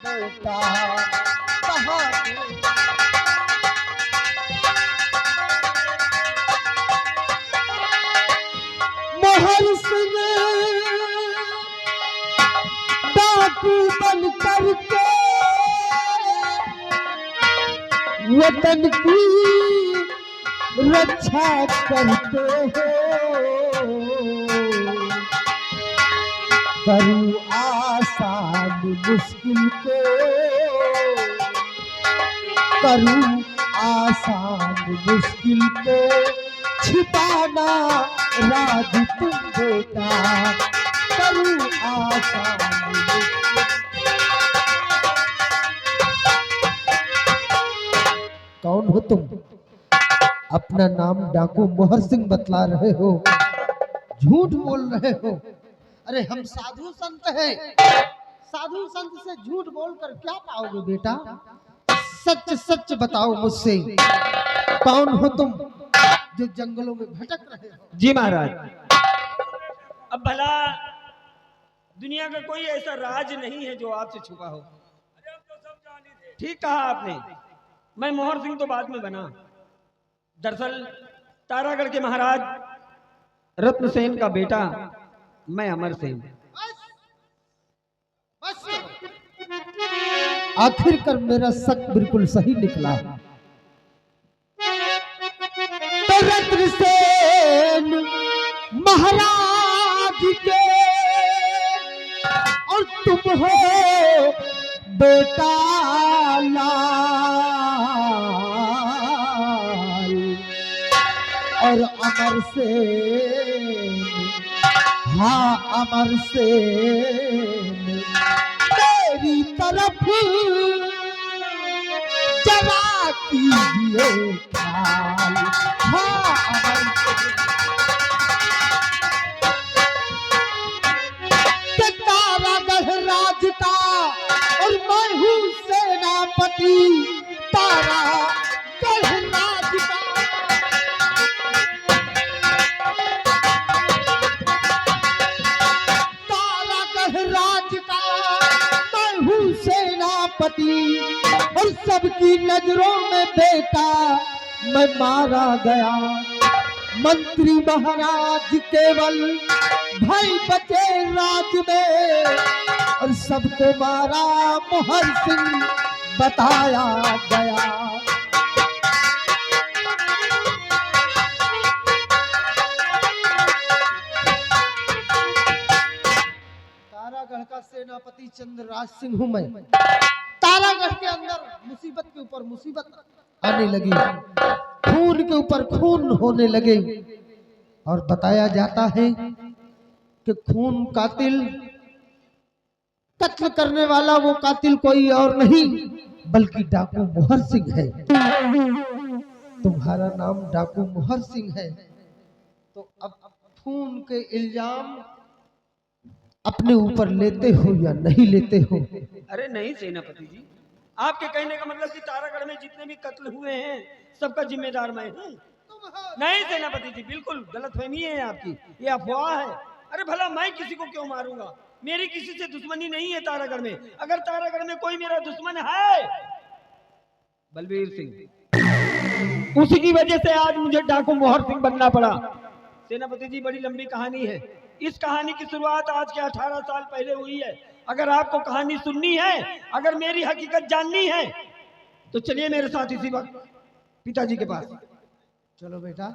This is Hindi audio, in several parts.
बेटा कहाँ मोहर सिंह डाकू बन करके वतन की रक्षा करते हो। करूँ आसान मुश्किल को, करूँ आसान मुश्किल को, छिपाना राज तुम बेटा, करूँ आसान मुश्किल। कौन हो तुम? अपना नाम डाकू मोहर सिंह बतला रहे हो, झूठ बोल रहे हो। अरे हम साधु संत हैं, साधु संत से झूठ बोलकर क्या पाओगे बेटा? सच सच बताओ मुझसे, कौन हो तुम जो जंगलों में भटक रहे हो? जी महाराज, अब भला दुनिया का कोई ऐसा राज नहीं है जो आपसे छुपा हो। अरे हम तो सब जाने थे। ठीक कहा आपने, मैं मोहर सिंह तो बाद में बना। दरअसल तारागढ़ के महाराज रत्नसेन का बेटा मैं अमर सेन। आखिरकार मेरा शक बिल्कुल सही निकला। तो रत्नसेन महाराज के और तुम हो बेटा और अमर सेन, हाँ अमर सेन मेरी तरफ जरा कीजिए ख्याल, हाँ अमर सेन तारागढ़ राज का और मैं हूँ सेनापति तारागढ़ राज का। और सबकी नजरों में बेटा मैं मारा गया। मंत्री महाराज केवल भाई बचे राज में और सबको मारा मोहर सिंह बताया गया। तारागढ़ का सेनापति चंद्रराज सिंह हूं मैं। तारागढ़ के अंदर मुसीबत के ऊपर मुसीबत आने लगी, खून के ऊपर खून होने लगे और बताया जाता है कि खून कातिल, कत्ल करने वाला वो कातिल कोई और नहीं बल्कि डाकू मोहर सिंह है। तुम्हारा नाम डाकू मोहर सिंह है, तो अब खून के इल्जाम अपने ऊपर लेते हो या नहीं लेते हो? अरे नहीं सेनापति जी, आपके कहने का मतलब कि तारागढ़ में जितने भी कत्ल हुए हैं सबका जिम्मेदार मैं हूँ? नहीं सेनापति जी, बिल्कुल गलतफहमी है आपकी, ये अफवाह है। अरे भला मैं किसी को क्यों मारूंगा? मेरी किसी से दुश्मनी नहीं है तारागढ़ में। अगर तारागढ़ में कोई मेरा दुश्मन है बलबीर सिंह, उसी की वजह से आज मुझे डाकू मोहर सिंह बनना पड़ा। सेनापति जी, बड़ी लंबी कहानी है। इस कहानी की शुरुआत आज के 18 साल पहले हुई है। अगर आपको कहानी सुननी है, अगर मेरी हकीकत जाननी है तो चलिए मेरे साथ इसी वक्त पिताजी के पास। चलो बेटा,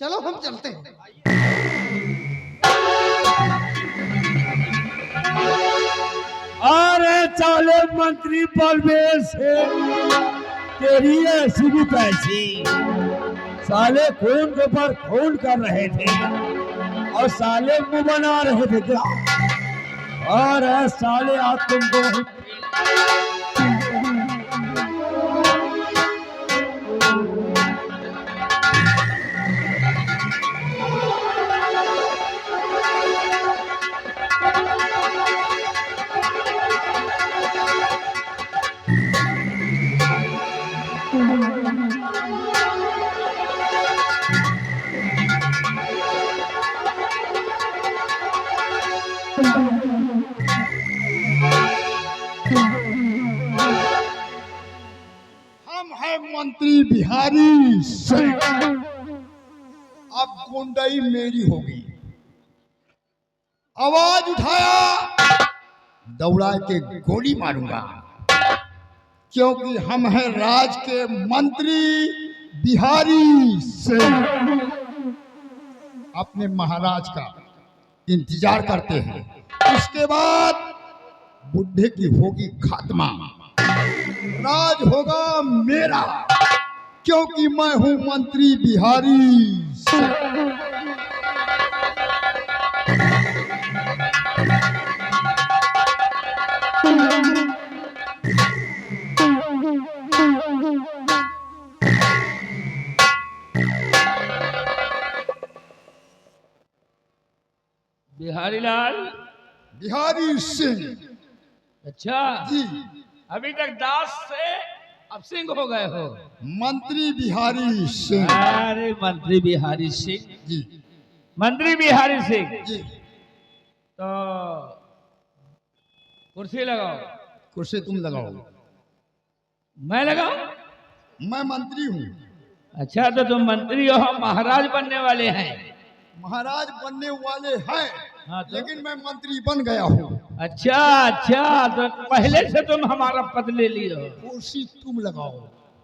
चलो हम चलते हैं। अरे चाले मंत्री परवेश तेरी ऐसी भी पैसी, साले खून के ऊपर खून कर रहे थे और साले मुंह बना रहे थे क्या? और साले आज तुमको मंत्री बिहारी सिंह, अब गुंडई मेरी होगी। आवाज उठाया, दौड़ा के गोली मारूंगा, क्योंकि हम हैं राज के मंत्री बिहारी सिंह। अपने महाराज का इंतजार करते हैं, उसके बाद बुढ़े की होगी खात्मा, राज होगा मेरा, क्योंकि मैं हूं मंत्री बिहारी सिंह। बिहारी लाल, बिहारी सिंह अच्छा जी, अभी तक दास से अब सिंह हो गए हो। मंत्री बिहारी सिंह अरे मंत्री बिहारी सिंह, जी मंत्री बिहारी सिंह, जी। तो कुर्सी लगाओ। कुर्सी तुम लगाओ, मैं लगाऊं? मैं मंत्री हूँ। अच्छा, तो तुम मंत्री हो, हम महाराज बनने वाले हैं। महाराज बनने वाले हैं, हाँ तो? लेकिन मैं मंत्री बन गया हूँ। अच्छा अच्छा, तो पहले से तुम हमारा पद ले लिए हो। कुर्सी तुम लगाओ।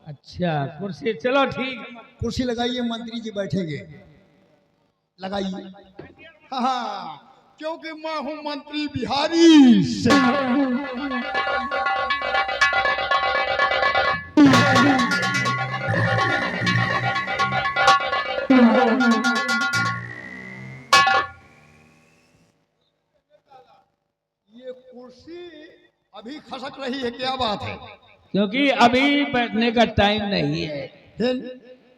अच्छा, कुर्सी, चलो ठीक है। कुर्सी लगाइए, मंत्री जी बैठेंगे, लगाइए। हाँ हाँ, क्योंकि मैं हूँ मंत्री बिहारी सिंह। ये कुर्सी अभी खसक रही है, क्या बात है? क्योंकि अभी बैठने का टाइम नहीं है, फिर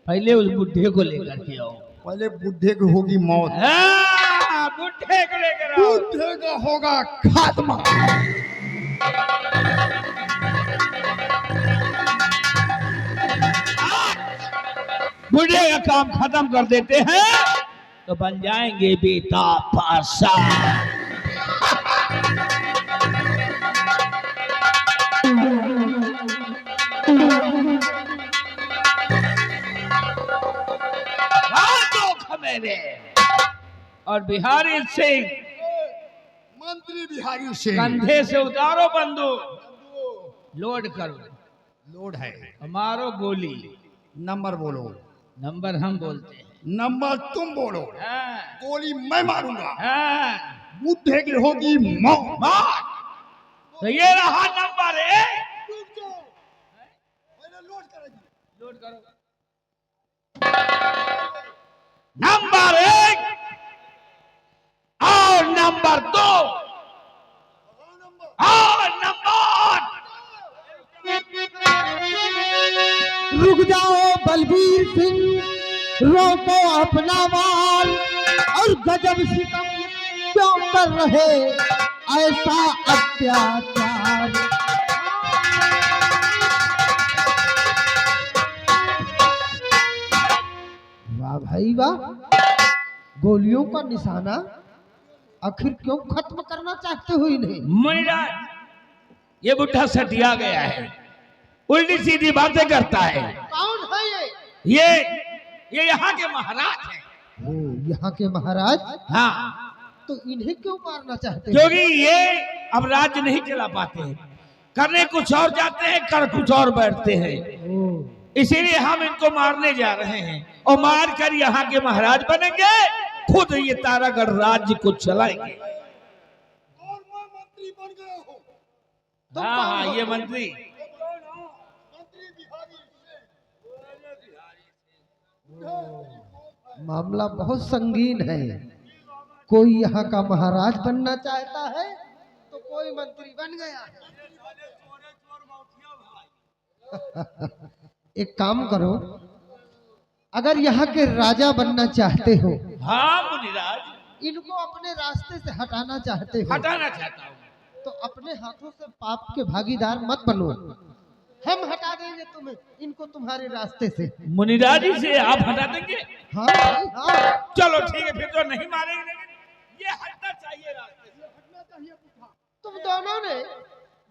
पहले उस बुढ़े को लेकर के आओ। पहले बुढ़े की होगी मौत, हाँ, बुढ़े को लेकर आओ। बुढ़े का होगा खात्मा। बुढ़े का काम खत्म कर देते हैं तो बन जाएंगे बेटा पासा। मेरे और बिहारी सिंह, मंत्री बिहारी सिंह, कंधे से उतारो बंदूक, लोड करो। लोड है, मारो गोली। नंबर बोलो। नंबर हम बोलते हैं, नंबर तुम बोलो। हाँ, गोली मैं मारूंगा, हाँ। बुढ़े की होगी मौत। मार। तो ये रहा नंबर 1। लोड करो। नंबर 1 और नंबर 2 और नंबर। रुक जाओ बलबीर सिंह, रोको अपना माल, और गजब सितम क्यों कर रहे ऐसा अत्याचार। वाह भाई वाह, गोलियों का निशाना आखिर क्यों खत्म करना चाहते हो इन्हें? मुनिराज, ये बुढ़ा सटिया गया है, उल्टी सीधी बातें करता है। कौन है ये? ये यहाँ के महाराज हैं। ओ, यहाँ के महाराज? हाँ, तो इन्हें क्यों मारना चाहते हो? क्योंकि ये अब राज्य नहीं चला पाते हैं, करने कुछ और जाते हैं, कर कुछ और बैठते हैं। ओ, इसीलिए हम इनको मारने जा रहे हैं और मार कर यहाँ के महाराज बनेंगे, खुद ये तारागढ़ राज्य को चलाएंगे। और मैं मंत्री बन गया हूँ। हाँ हाँ, ये मंत्री। मंत्री बिहारी सिंह। मामला बहुत संगीन है। कोई यहाँ का महाराज बनना चाहता है तो कोई मंत्री बन गया। एक काम करो, अगर यहाँ के राजा बनना चाहते हो, हाँ मुनिराज, इनको अपने रास्ते से हटाना चाहते हो, हटाना चाहता हूँ। तो अपने हाथों से पाप के भागीदार मत बनो। हम हटा देंगे तुम्हें, इनको तुम्हारे रास्ते से। मुनिराज जी से आप हटा देंगे? हाँ भाई, हाँ। चलो ठीक है, फिर तो नहीं मारेंगे, लेकिन ये हटना चाहिए रास्ते से। हटना चाहिए पूछा। तुम दोनों ने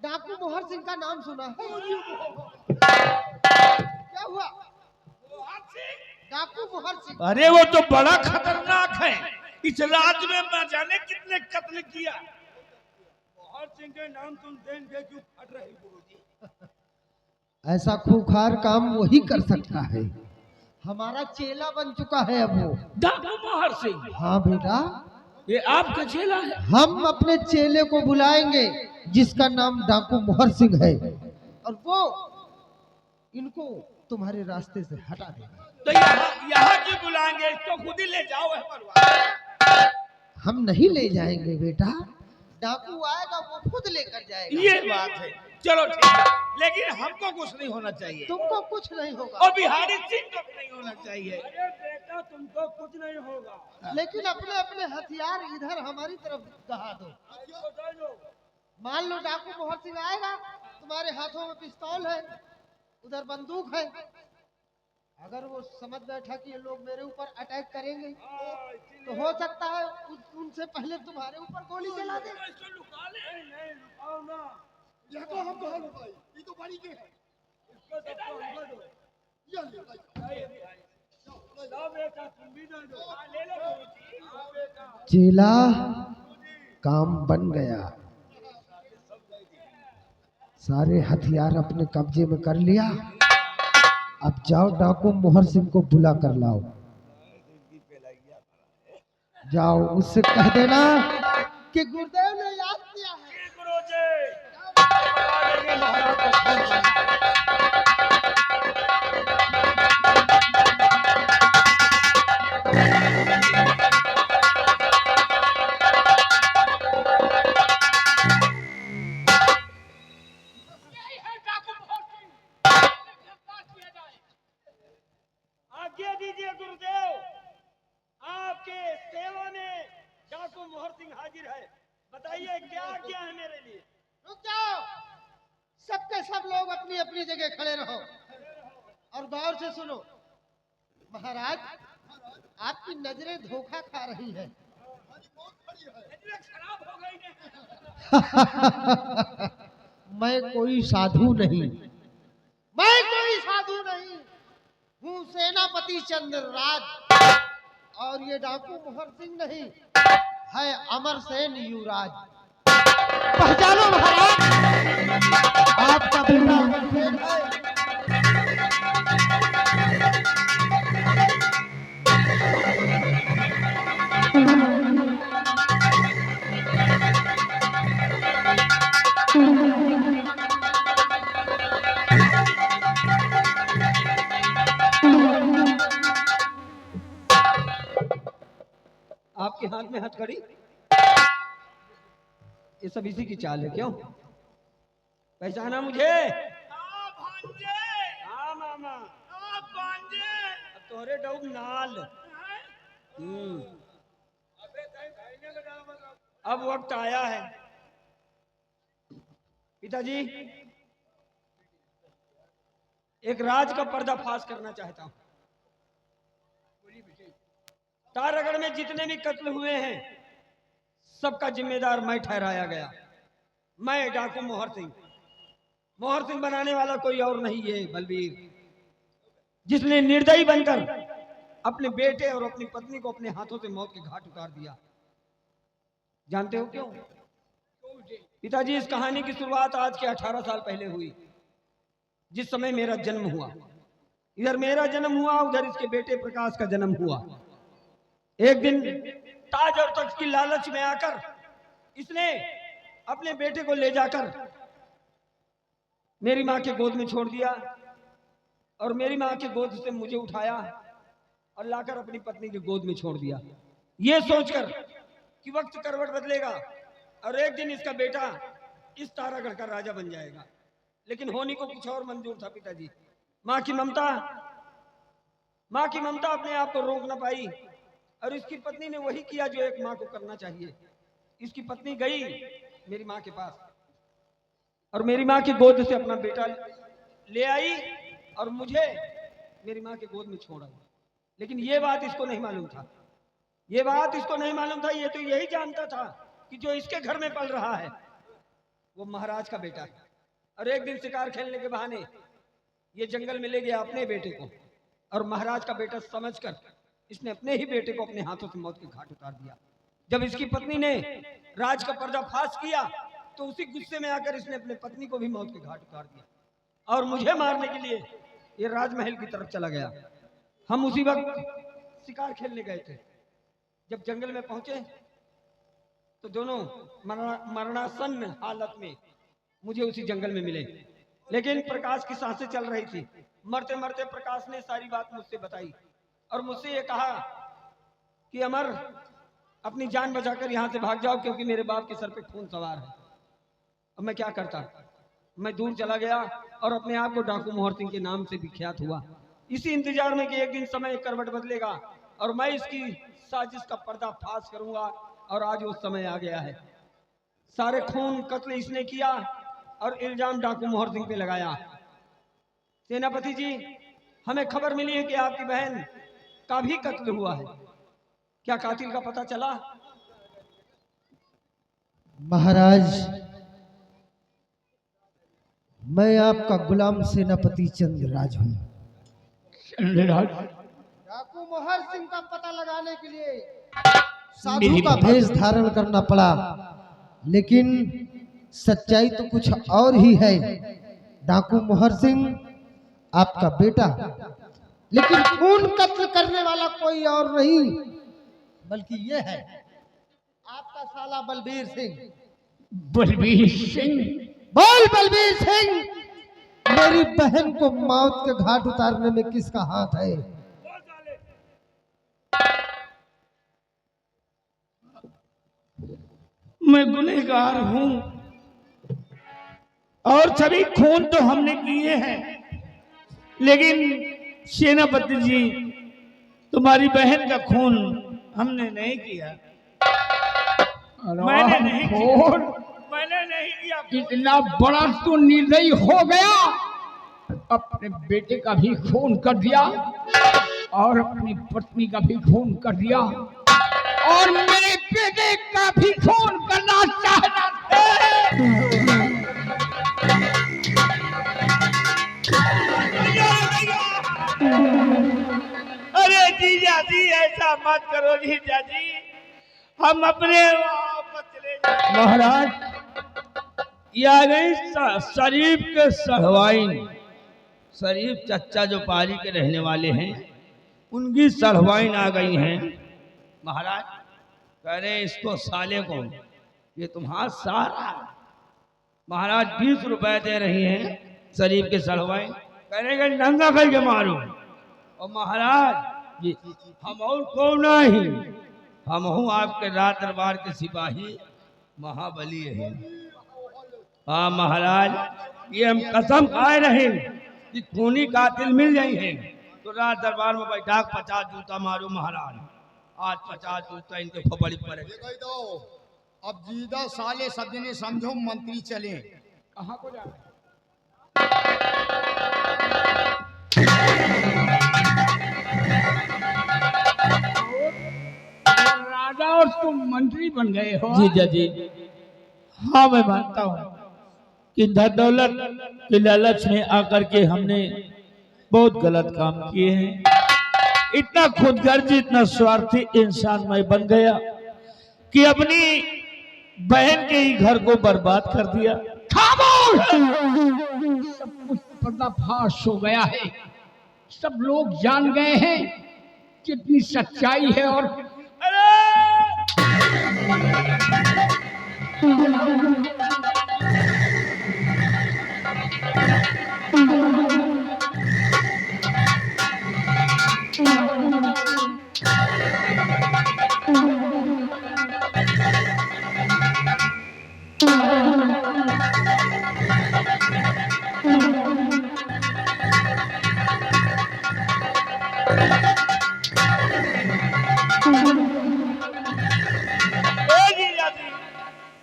डाकू मोहर सिंह का नाम सुना है? क्या हुआ? डाकू मोहर सिंह। अरे वो तो बड़ा खतरनाक है, इस राज्य में न जाने कितने कत्ल किया। मोहर सिंह के नाम सुनते हैं क्यों फट रहे गुरुजी? ऐसा खूंखार काम वही कर सकता है। हमारा चेला बन चुका है अब वो। डाकू मोहर सिंह? हाँ बेटा, ये आपका चेला है? हम अपने चेले को बुलाएंगे जिसका नाम डाकू मोहर सिंह है, और वो इनको तुम्हारे रास्ते से हटा देगा। तो यहाँ क्यों बुलाएंगे? इसको खुद ही ले जाओ है परवाह। हम नहीं ले जाएंगे बेटा, डाकू आएगा वो खुद लेकर जाएगा। ये बात है, चलो ठीक है, लेकिन हमको कुछ नहीं होना चाहिए। तुमको कुछ नहीं होगा। और बिहारी सिंह को भी नहीं होना चाहिए। अरे बेटा तुमको कुछ नहीं होगा, लेकिन अपने अपने हथियार इधर हमारी तरफ दहा दो। मान लो डाकू मोहर सिंह आएगा, तुम्हारे हाथों में पिस्तौल है, उधर बंदूक है। अगर वो समझ बैठा कि ये लोग मेरे ऊपर अटैक करेंगे तो हो सकता है उनसे पहले तुम्हारे ऊपर गोली चला दे। ये तो हम कहाँ लुकाई? ये तो बड़ी के है। इसको सबको हमको दो। ये ले भाई। ला बेटा तुम भी दे दो। ले लो बेटा। चेला, काम बन गया। सारे हथियार अपने कब्जे में कर लिया। अब जाओ डाकू मोहर सिंह को बुला कर लाओ। जाओ उससे कह देना कि गुरुदेव ने याद किया है। आज्ञा दीजिए गुरुदेव, आपके सेवा में डाकू मोहर सिंह हाजिर है। बताइए क्या क्या है मेरे लिए? रुक जाओ, सबके सब लोग अपनी अपनी जगह खड़े रहो और गौर से सुनो। महाराज, आपकी नजरें धोखा खा रही है। खराब हो गई। मैं कोई साधु नहीं, मैं कोई साधु नहीं हूँ, सेनापति चंद्रराज। और ये डाकू मोहर सिंह नहीं है, अमरसेन युवराज। पहचानो महाराज, आपका बेटा अमरसेन है। आपके हाथ में हथकड़ी, ये सब इसी की चाल है क्यों? पहचाना मुझे? हाँ मामा, अब तोरे डूब नाल। अब वक्त आया है पिताजी, एक राज का पर्दाफाश करना चाहता हूं। तारागढ़ में जितने भी कत्ल हुए हैं सबका जिम्मेदार मैं ठहराया गया। मैं डाकू मोहर सिंह। मोहर सिंह बनाने वाला कोई और नहीं है बलबीर, जिसने निर्दयी बनकर अपने बेटे और अपनी पत्नी को अपने हाथों से मौत के घाट उतार दिया। जानते हो क्यों पिताजी? इस कहानी की शुरुआत आज के 18 साल पहले हुई, जिस समय मेरा जन्म हुआ। इधर मेरा जन्म हुआ, उधर इसके बेटे प्रकाश का जन्म हुआ। एक दिन ताज और तख्त की लालच में आकर इसने अपने बेटे को ले जाकर मेरी मां के गोद में छोड़ दिया, और मेरी मां के गोद से मुझे उठाया और लाकर अपनी पत्नी के गोद में छोड़ दिया, ये सोचकर कि वक्त करवट बदलेगा और एक दिन इसका बेटा इस तारागढ़ का राजा बन जाएगा। लेकिन होने को कुछ और मंजूर था पिताजी। मां की ममता अपने आप को रोक न पाई, और इसकी पत्नी ने वही किया जो एक मां को करना चाहिए। इसकी पत्नी गई मेरी मां के पास और मेरी मां की गोद से अपना बेटा ले आई और मुझे मेरी मां के गोद में छोड़ा। लेकिन ये बात इसको नहीं मालूम था, ये बात इसको नहीं मालूम था। ये तो यही जानता था कि जो इसके घर में पल रहा है वो महाराज का बेटा है। और एक दिन शिकार खेलने के बहाने ये जंगल में ले गया अपने बेटे को, और महाराज का बेटा समझकर इसने अपने ही बेटे को अपने हाथों से मौत के घाट उतार दिया। जब इसकी पत्नी ने राज का पर्दाफाश किया तो उसी गुस्से में आकर इसने अपने पत्नी को भी मौत के घाट उतार दिया, और मुझे मारने के लिए ये राजमहल की तरफ चला गया। हम उसी वक्त शिकार खेलने गए थे। जब जंगल में पहुंचे तो दोनों मरणासन्न हालत में मुझे उसी जंगल में मिले, लेकिन प्रकाश की सांसें चल रही थी। मरते मरते प्रकाश ने सारी बात मुझसे बताई और मुझसे ये कहा कि अमर, अपनी जान बचाकर यहाँ से भाग जाओ, क्योंकि मेरे बाप के सर पे खून सवार है। अब मैं क्या करता? मैं दूर चला गया और अपने आप को डाकू मोहर सिंह के नाम से विख्यात हुआ, इसी इंतजार में कि एक दिन समय करवट बदलेगा और मैं इसकी साजिश का पर्दाफाश करूंगा। और आज वो समय आ गया है। सारे खून कत्ल इसने किया और इल्जाम डाकू मोहर सिंह पे लगाया। सेनापति जी, हमें खबर मिली है कि आपकी बहन का भी कत्ल हुआ है। क्या कातिल का पता चला? महाराज, मैं आपका गुलाम सेनापति चंद्रराज हूँ। डाकू मोहर सिंह का पता लगाने के लिए साधु का भेष धारण करना पड़ा, लेकिन सच्चाई तो कुछ और ही है। डाकू मोहर सिंह आपका बेटा, लेकिन खून कत्ल करने वाला कोई और नहीं, बल्कि ये है आपका साला बलबीर सिंह। बलबीर सिंह? बोल बलबीर सिंह, मेरी बहन को मौत के घाट उतारने में किसका हाथ है? मैं गुनहगार हूं और सभी खून तो हमने किए हैं, लेकिन सेनापति जी, तुम्हारी बहन का खून हमने नहीं किया। मैंने नहीं किया। इतना बड़ा तो निर्दयी हो गया, अपने बेटे का भी खून कर दिया और अपनी पत्नी का भी खून कर दिया और मेरे बेटे का भी खून करना चाहता अरे जीजा जी, ऐसा मत करो जीजा जी, हम अपने वापस चले जाएं। महाराज, ये आ गई शरीफ के सढ़वाइन। शरीफ चच्चा जो पारी के रहने वाले हैं, उनकी सढ़वाइन आ गई हैं। महाराज कह रहे इसको साले को, ये तुम्हारा सारा। महाराज 20 रुपए दे रही हैं शरीफ के सढ़वाइन, कह रहे नंगा करके मारो। और महाराज ये हम और कौन नहीं, हम हूँ आपके राज दरबार के सिपाही महाबली हैं। हाँ महाराज, ये हम कसम खाए रहे कि खूनी कातिल मिल जाए हैं तो राज दरबार में बैठा 50 जूता मारो। महाराज आज 50 जूता इनके खोपड़ी पड़े। अब जीदा साले सब जने समझो, मंत्री चले। कहाँ को जा? राजा और तुम मंत्री बन गए हो? जीजा जी, हाँ मैं मानता हूँ कि धन दौलत के लालच में आकर के हमने बहुत गलत काम किए हैं। इतना खुदगर्जी, इतना स्वार्थी इंसान मैं बन गया कि अपनी बहन के ही घर को बर्बाद कर दिया। खामोश! सब कुछ पर्दाफाश हो गया है, सब लोग जान गए हैं कितनी सच्चाई है। और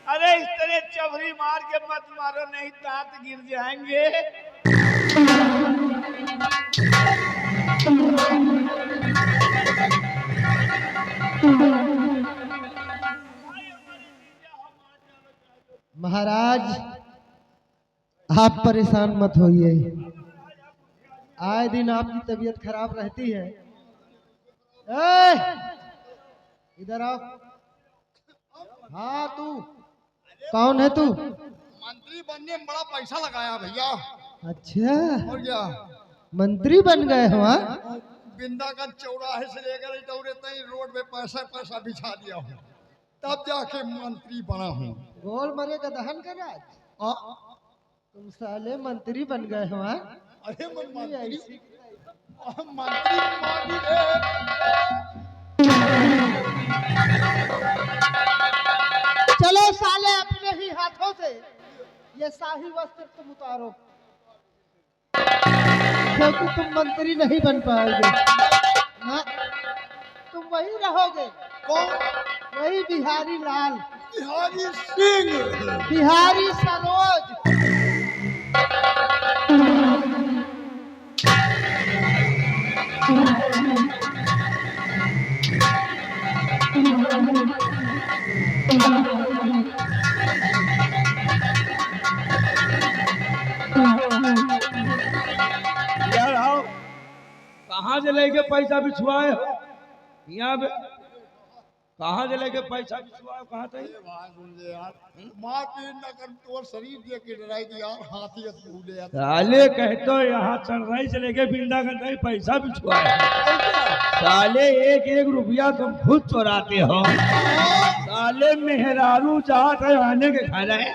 अरे इस तरह चवरी मार के मत मारो, नहीं दांत गिर जाएंगे। महाराज, आप परेशान मत होइए, आए दिन आपकी तबीयत खराब रहती है। ए, इधर आओ। हाँ तू कौन है तू? मंत्री बनने में बड़ा पैसा लगाया भैया। अच्छा और क्या मंत्री बन गए हो? हाँ? बिंदागंज चौराहे से लेकर इटौरे तक रोड पे पैसा पैसा बिछा दिया हूँ, तब जाके मंत्री बना हूँ। गोल मरे का दहन कर आज तुम साले मंत्री बन गए हो? हाँ? अरे मंत्री मंत्री चलो साले अपने ही हाथों से ये शाही वस्त्र तुम उतारो, क्योंकि तुम मंत्री नहीं बन पाओगे। हाँ? तुम वही रहोगे। कौन? वही बिहारी लाल, बिहारी सिंह, बिहारी सरोज। यार आओ, कहाँ से लेके पैसा बिछुआए हो? यहाँ पे कहाँ से लेके पैसा बिछुआए? कहाँ से? सुन ले यार, माँ की नकर तो शरीर देख के डराई थी यार, हाथी भूले यार। साले कहते हो यहाँ चढ़ाई से लेके बिंदागंज तक पैसा बिछुआए। साले एक एक रुपया तुम खुद चुराते हो। साले मेहरारू चाहत है आने के खा रहे,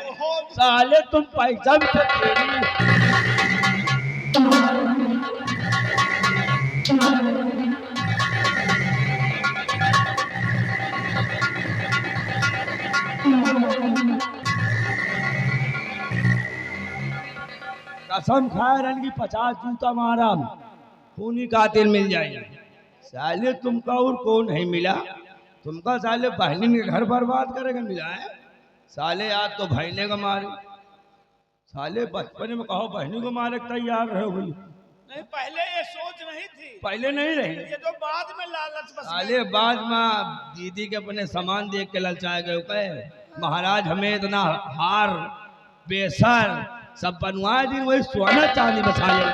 साले तुम पैसा भी तो कसम खाए रन की 50 जूता मारा खूनी कातिल मिल जाएगा। साले तुमका और कौन नहीं मिला? तुमका साले बहनी के घर बर्बाद करेगा मिला है। साले आज तो बहने का मारे, साले बचपन में कहो बहनी को मारे तैयार रहो भाई। नहीं पहले ये सोच नहीं थी, पहले नहीं रही, ये तो बाद में लालच बस साले बाद में दीदी के अपने सामान देख के ललचाए गए। कहे महाराज हमें इतना हार बेसर सब बनवाए दिन वही सोना चांदी बचा ले।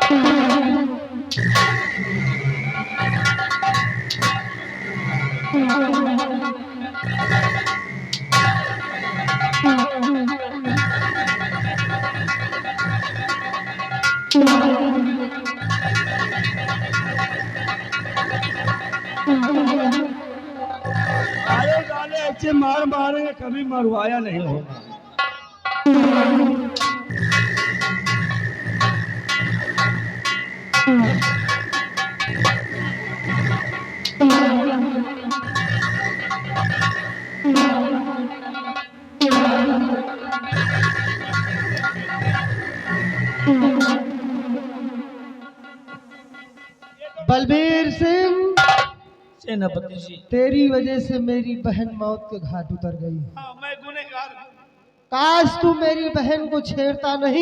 साले साले ऐसे मार मारेंगे कभी मरवाया नहीं होगा। बलबीर सिंह, सेनापति जी। तेरी वजह से मेरी बहन मौत के घाट उतर गई। मैं गुनहगार हूँ। काश तू मेरी बहन को छेड़ता नहीं।